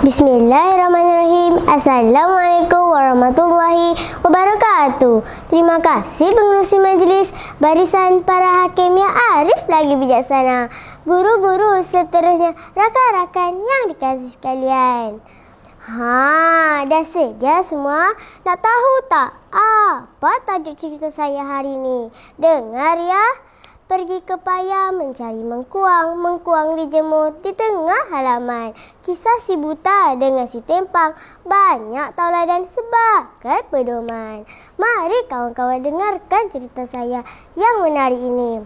Bismillahirrahmanirrahim. Assalamualaikum warahmatullahi wabarakatuh. Terima kasih pengerusi majlis, barisan para hakim yang arif lagi bijaksana, guru-guru seterusnya, rakan-rakan yang dikasihi sekalian. Dah sedia semua? Nak tahu tak apa tajuk cerita saya hari ini? Dengar ya. Pergi ke payah mencari mengkuang, mengkuang dijemur di tengah halaman. Kisah si buta dengan si tempang, banyak tauladan sebagai pedoman. Mari kawan-kawan dengarkan cerita saya yang menarik ini.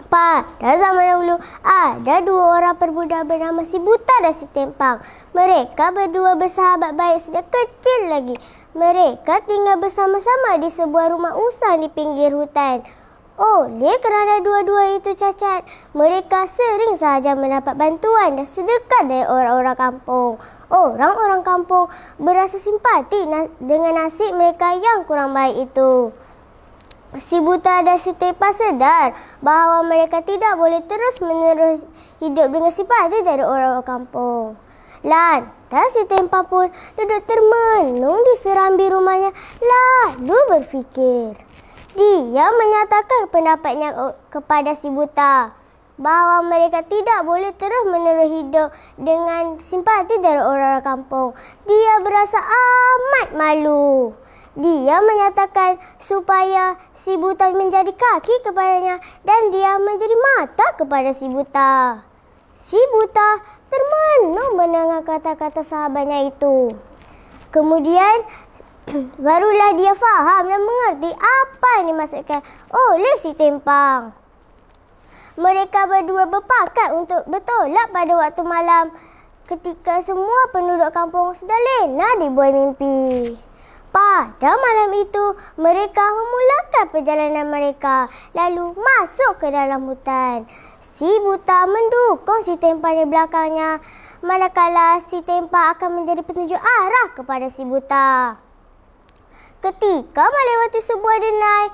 Pada zaman dahulu, ada dua orang perbudak bernama si buta dan si tempang. Mereka berdua bersahabat baik sejak kecil lagi. Mereka tinggal bersama-sama di sebuah rumah usang di pinggir hutan. Oleh kerana dua-dua itu cacat, mereka sering sahaja mendapat bantuan dan sedekah dari orang-orang kampung. Orang-orang kampung berasa simpati dengan nasib mereka yang kurang baik itu. Si buta dan si tempang sedar bahawa mereka tidak boleh terus-menerus hidup dengan simpati dari orang-orang kampung. Lantas si tempang pun duduk termenung di serambi rumahnya, lalu berfikir. Dia menyatakan pendapatnya kepada si buta bahawa mereka tidak boleh terus-menerus hidup dengan simpati dari orang-orang kampung. Dia berasa amat malu. Dia menyatakan supaya si buta menjadi kaki kepadanya dan dia menjadi mata kepada si buta. Si buta termenung mendengar kata-kata sahabatnya itu. Kemudian barulah dia faham dan mengerti apa yang dimaksudkan oleh si tempang. Mereka berdua berpakat untuk bertolak pada waktu malam ketika semua penduduk kampung sedang lena dibuai mimpi. Pada malam itu, mereka memulakan perjalanan mereka lalu masuk ke dalam hutan. Si buta mendukung si tempang di belakangnya, manakala si tempang akan menjadi petunjuk arah kepada si buta. Ketika melewati sebuah denai,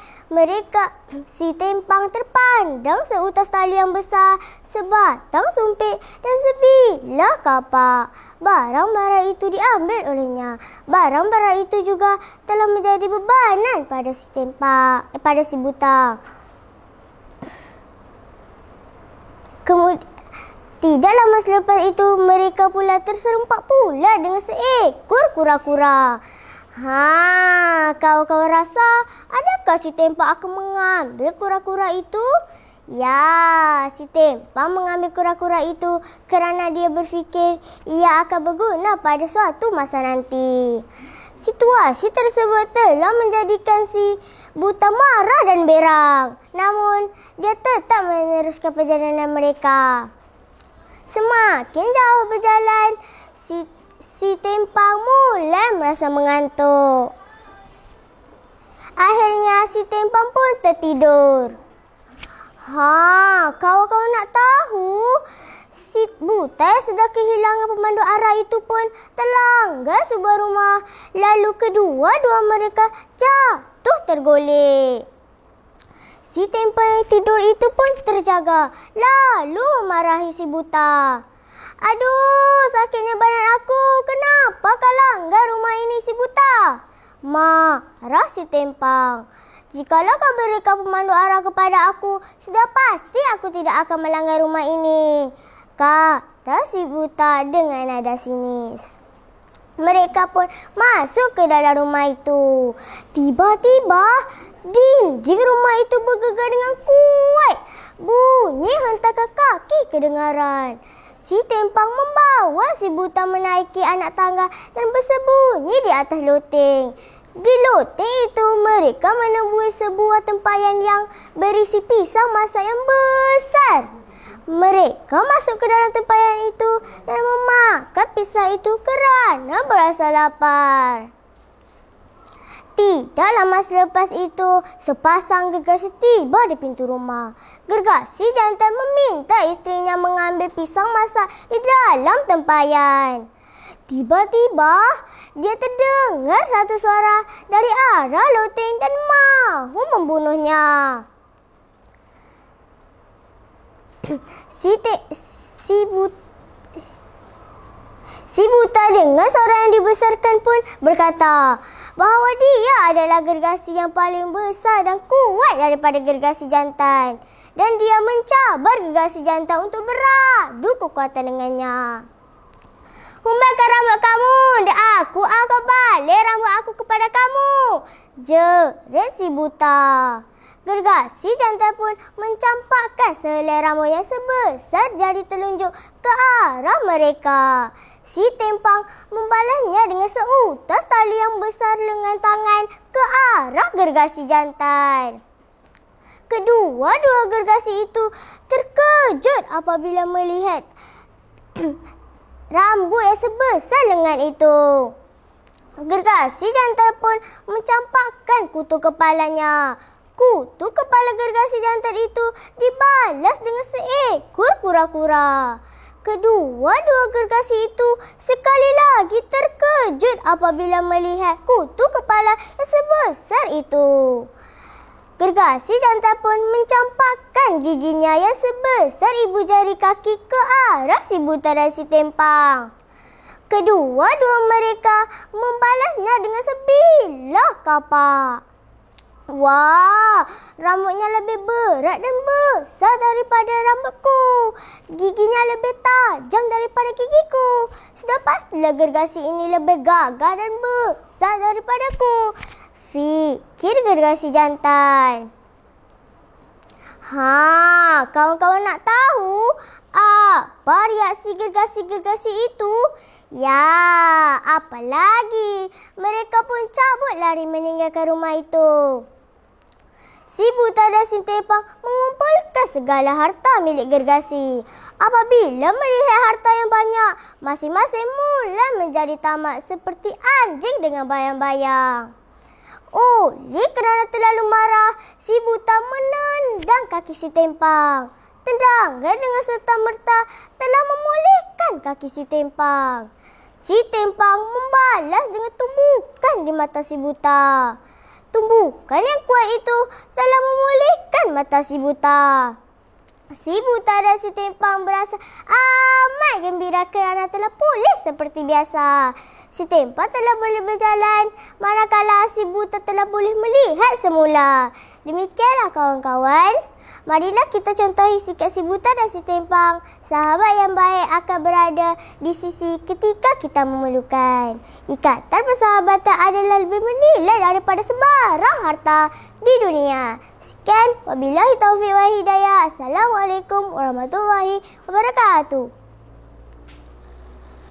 si tempang terpandang seutas tali yang besar, sebatang sumpit dan sebilah kapak. Barang-barang itu diambil olehnya. Barang-barang itu juga telah menjadi bebanan pada si buta. Tidak lama selepas itu, mereka pula terserempak pula dengan seekor kura-kura. Kawan-kawan rasa, adakah si tempang akan mengambil kura-kura itu? Ya, si tempang mengambil kura-kura itu kerana dia berfikir ia akan berguna pada suatu masa nanti. Situasi tersebut telah menjadikan si buta marah dan berang. Namun, dia tetap meneruskan perjalanan mereka. Semakin jauh berjalan, si tempang mulai merasa mengantuk. Akhirnya si tempang pun tertidur. Kawan-kawan nak tahu? Si buta yang sedang kehilangan pemandu arah itu pun terlanggar sebuah rumah. Lalu kedua-dua mereka jatuh tergolek. Si tempang yang tidur itu pun terjaga, lalu memarahi si buta. Aduh, sakitnya badan aku. Kenapa kau langgar rumah ini, si buta? Marah si tempang. Jikalau kau berikan pemandu arah kepada aku, sudah pasti aku tidak akan melanggar rumah ini, kata si buta dengan nada sinis. Mereka pun masuk ke dalam rumah itu. Tiba-tiba, dinding rumah itu bergegar dengan kuat. Bunyi hentakan kaki kedengaran. Si tempang membawa si buta menaiki anak tangga dan bersembunyi di atas loteng. Di loteng itu, mereka menemui sebuah tempayan yang berisi pisang masak yang besar. Mereka masuk ke dalam tempayan itu dan memakan pisang itu kerana berasa lapar. Tidak lama selepas itu, sepasang gergasi tiba di pintu rumah. Gergasi jantan meminta isterinya mengambil pisang masak di dalam tempayan. Tiba-tiba, dia terdengar satu suara dari arah loteng dan mahu membunuhnya. Si buta dengan suara yang dibesarkan pun berkata bahawa dia adalah gergasi yang paling besar dan kuat daripada gergasi jantan. Dan dia mencabar gergasi jantan untuk beradu kekuatan dengannya. Humbakan rambut kamu dan aku akan balik rambut aku kepada kamu, jerit si buta. Gergasi jantan pun mencampakkan sehelai rambut yang sebesar jari telunjuk ke arah mereka. Si tempang membalasnya dengan seutas tali yang besar lengan tangan ke arah gergasi jantan. Kedua-dua gergasi itu terkejut apabila melihat rambut yang sebesar lengan itu. Gergasi jantan pun mencampakkan kutu kepalanya. Kutu kepala gergasi jantan itu dibalas dengan seekor kura-kura. Kedua-dua gergasi itu sekali lagi terkejut apabila melihat kutu kepala yang sebesar itu. Gergasi jantan pun mencampakkan giginya yang sebesar ibu jari kaki ke arah si buta dan si tempang. Kedua-dua mereka membalasnya dengan sebilah kapak. Wah, rambutnya lebih berat dan besar daripada rambutku. Giginya lebih tajam daripada gigiku. Sudah pastilah gergasi ini lebih gagah dan besar daripadaku, fikir gergasi jantan. Kawan-kawan nak tahu apa reaksi gergasi-gergasi itu? Ya, apa lagi? Mereka pun cabut lari meninggalkan rumah itu. Si buta dan si tempang mengumpulkan segala harta milik gergasi. Apabila melihat harta yang banyak, masing-masing mulai menjadi tamak seperti anjing dengan bayang-bayang. Oleh kerana terlalu marah, si buta menendang kaki si tempang. Tendangan dengan serta-merta telah memulihkan kaki si tempang. Si tempang membalas dengan tumbukan di mata si buta. Tumbukan yang kuat itu telah memulihkan mata si buta. Si buta dan si tempang berasa amat gembira kerana telah pulih seperti biasa. Si tempang telah boleh berjalan, manakala si buta telah boleh melihat semula. Demikianlah kawan-kawan. Marilah kita contohi sikap si buta dan si tempang. Sahabat yang baik akan berada di sisi ketika kita memerlukan. Ikatan persahabatan adalah lebih bernilai daripada sebarang harta di dunia. Sekian, wabillahi taufiq wa hidayah. Assalamualaikum warahmatullahi wabarakatuh.